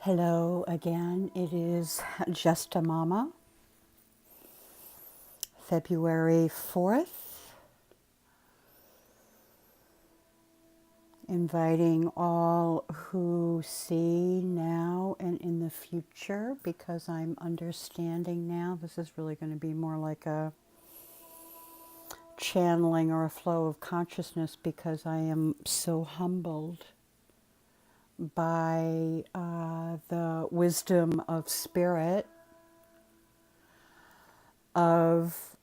Hello again. It is Just a Mama, February 4th. Inviting all who see now and in the future, because I'm understanding now this is really going to be more like a channeling or a flow of consciousness, because I am so humbled by the wisdom of spirit of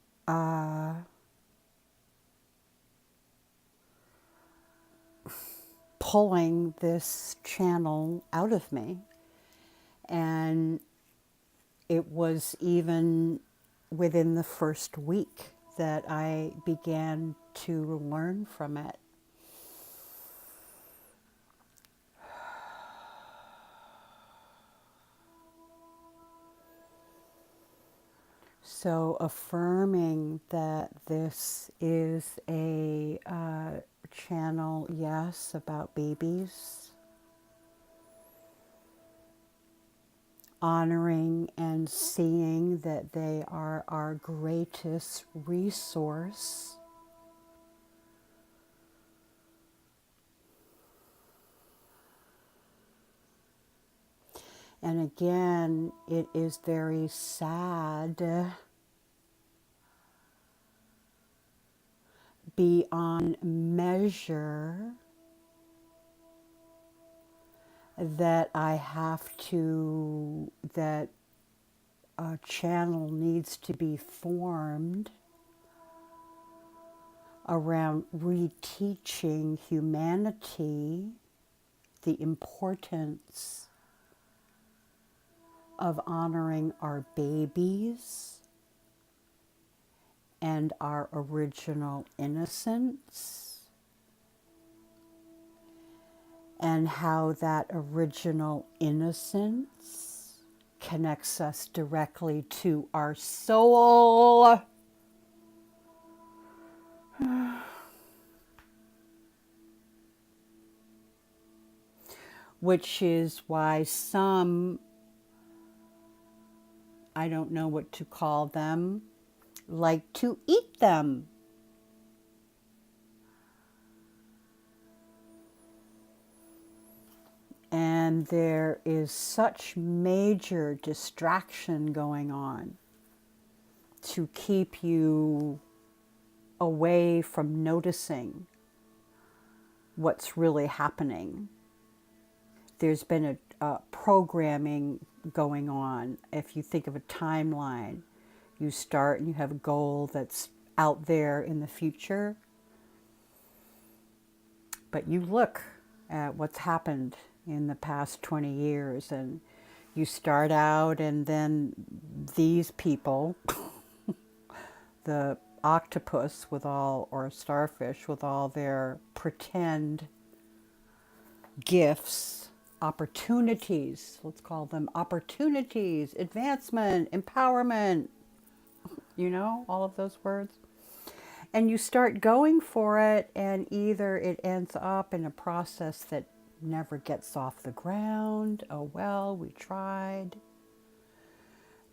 pulling this channel out of me. And it was even within the first week that I began to learn from it. So affirming that this is a channel, yes, about babies, honoring and seeing that they are our greatest resource, and again, it is very sad, beyond measure, that that a channel needs to be formed around reteaching humanity the importance of honoring our babies and our original innocence, and how that original innocence connects us directly to our soul, which is why some, I don't know what to call them, like to eat them. And there is such major distraction going on to keep you away from noticing what's really happening. There's been a programming going on. If you think of a timeline, you start and you have a goal that's out there in the future, but you look at what's happened in the past 20 years, and you start out, and then these people, the octopus with all, or starfish with all their pretend gifts, opportunities, let's call them opportunities, advancement, empowerment, all of those words. And you start going for it, and either it ends up in a process that never gets off the ground. Oh, well, we tried.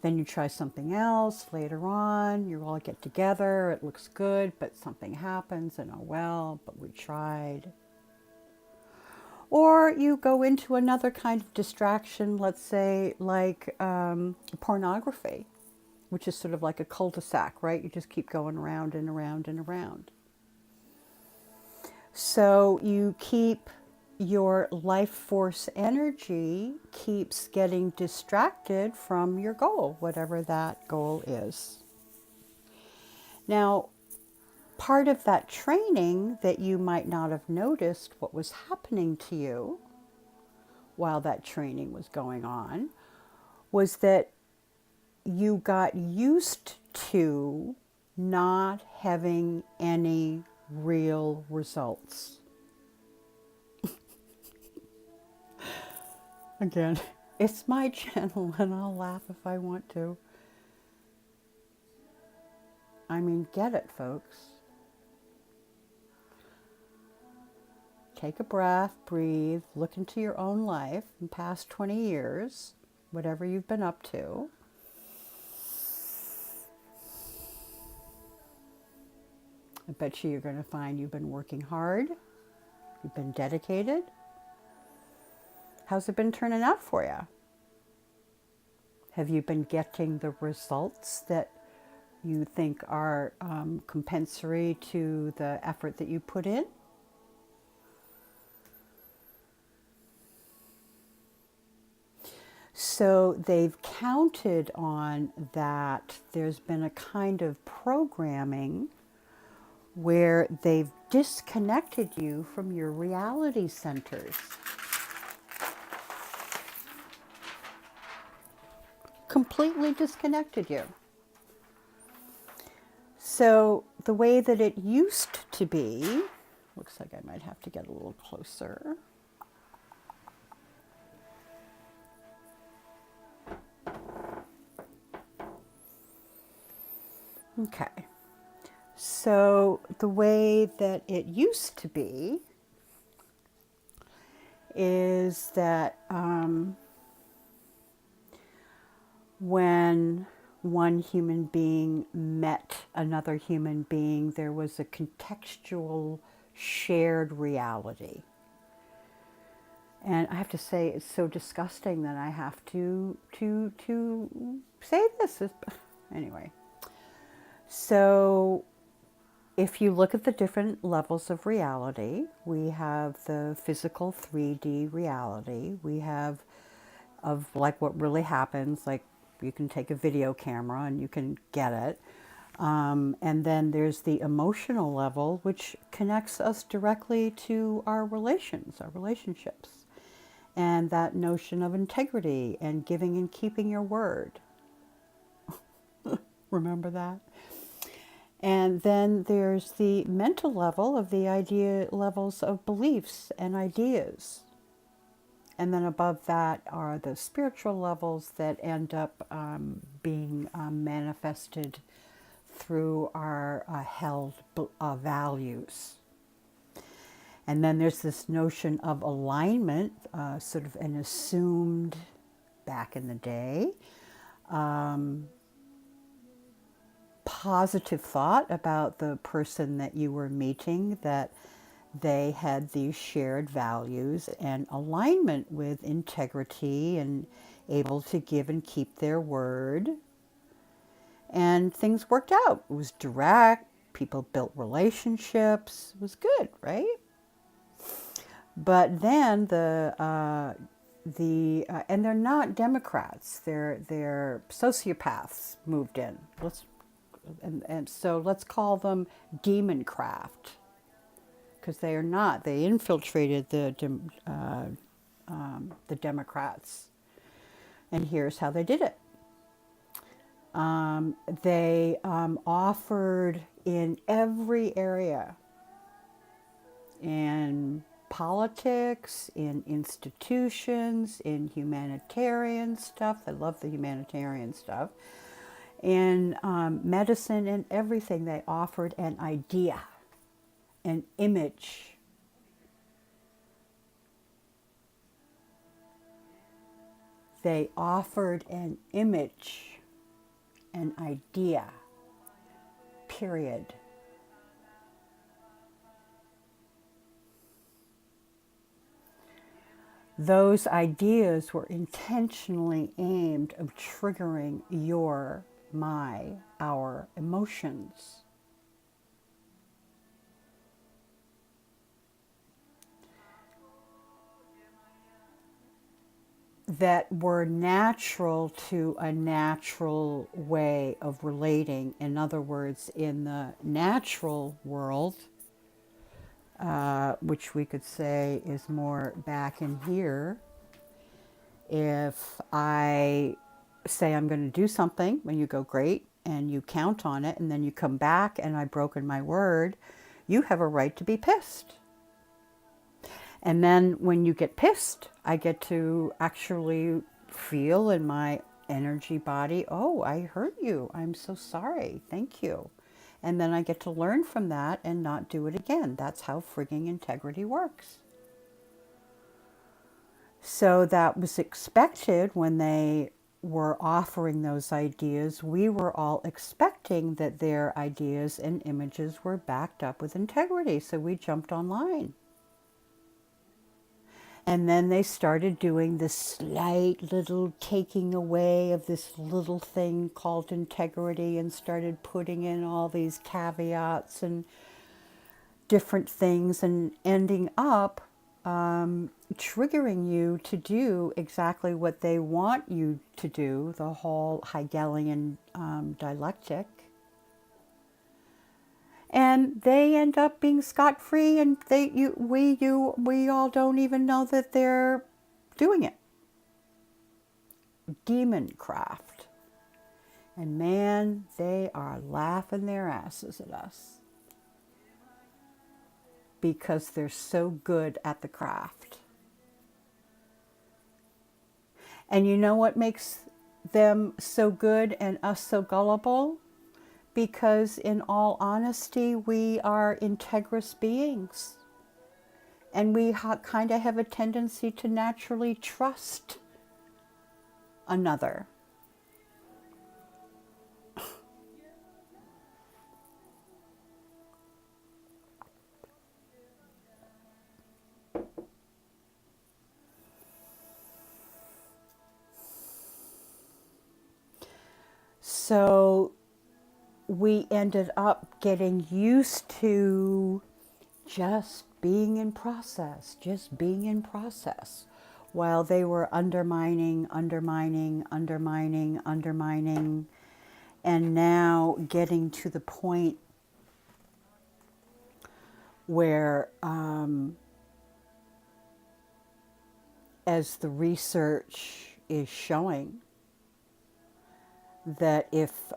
Then you try something else later on. You all get together. It looks good, but something happens, and oh, well, but we tried. Or you go into another kind of distraction, let's say like pornography, which is sort of like a cul-de-sac, right? You just keep going around and around and around. So you keep your life force energy keeps getting distracted from your goal, whatever that goal is. Now, part of that training that you might not have noticed what was happening to you while that training was going on was that you got used to not having any real results. Again, it's my channel and I'll laugh if I want to. I mean, get it, folks. take a breath, breathe, look into your own life in past 20 years, whatever you've been up to. I bet you're going to find you've been working hard, you've been dedicated. How's it been turning out for you? Have you been getting the results that you think are compensatory to the effort that you put in? So they've counted on that there's been a kind of programming where they've disconnected you from your reality centers. Completely disconnected you. So the way that it used to be, looks like I might have to get a little closer. Okay. So the way that it used to be is that when one human being met another human being, there was a contextual shared reality. And I have to say, it's so disgusting that I have to say this. Anyway, so if you look at the different levels of reality, we have the physical 3D reality. We have of like what really happens, like you can take a video camera and you can get it. And then there's the emotional level, which connects us directly to our relations, our relationships. And that notion of integrity and giving and keeping your word. Remember that? And then there's the mental level of the idea levels of beliefs and ideas. And then above that are the spiritual levels that end up being manifested through our held values. And then there's this notion of alignment, sort of an assumed, back in the day, positive thought about the person that you were meeting, that they had these shared values and alignment with integrity and able to give and keep their word. And things worked out. It was direct. People built relationships. It was good, right? But then and they're not Democrats. They're sociopaths moved in. And so let's call them Democrat, because they are not. They infiltrated the Democrats, and here's how they did it. They offered in every area, in politics, in institutions, in humanitarian stuff. I love the humanitarian stuff. In medicine and everything, they offered an idea, an image. They offered an image, an idea, period. Those ideas were intentionally aimed at triggering our emotions. That were natural to a natural way of relating. In other words, in the natural world, which we could say is more back in here, if I say I'm going to do something, when you go, great, and you count on it, and then you come back and I've broken my word, you have a right to be pissed. And then when you get pissed, I get to actually feel in my energy body, oh, I hurt you. I'm so sorry. Thank you. And then I get to learn from that and not do it again. That's how frigging integrity works. So that was expected when they were offering those ideas. We were all expecting that their ideas and images were backed up with integrity. So we jumped online. And then they started doing this slight little taking away of this little thing called integrity and started putting in all these caveats and different things and ending up triggering you to do exactly what they want you to do, the whole Hegelian dialectic. And they end up being scot-free, and we all don't even know that they're doing it. Demon craft. And man, they are laughing their asses at us because they're so good at the craft. And you know what makes them so good and us so gullible? Because in all honesty, we are integrous beings. And we kind of have a tendency to naturally trust another. So we ended up getting used to just being in process, while they were undermining, and now getting to the point where, as the research is showing, that if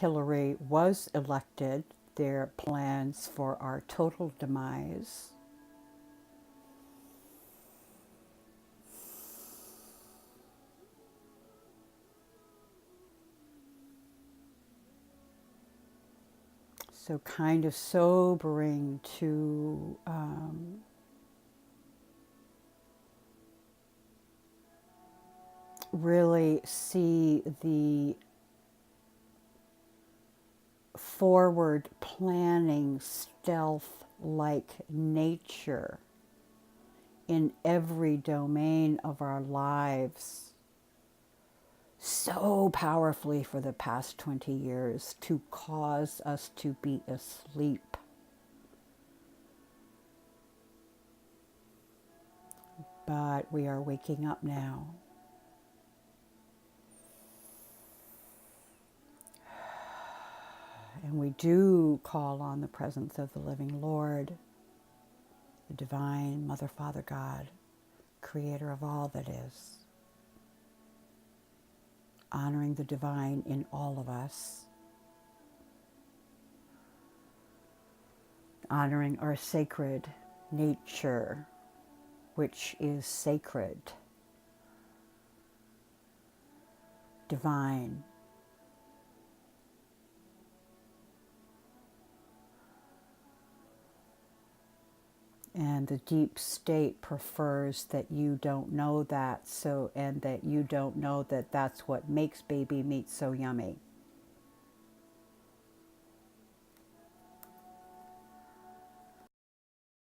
Hillary was elected, their plans for our total demise so kind of sobering to really see the forward planning, stealth like nature in every domain of our lives so powerfully for the past 20 years to cause us to be asleep. But we are waking up now. And we do call on the presence of the living Lord, the divine Mother, Father, God, creator of all that is, honoring the divine in all of us, honoring our sacred nature, which is sacred, divine. And the deep state prefers that you don't know that, and that you don't know that that's what makes baby meat so yummy.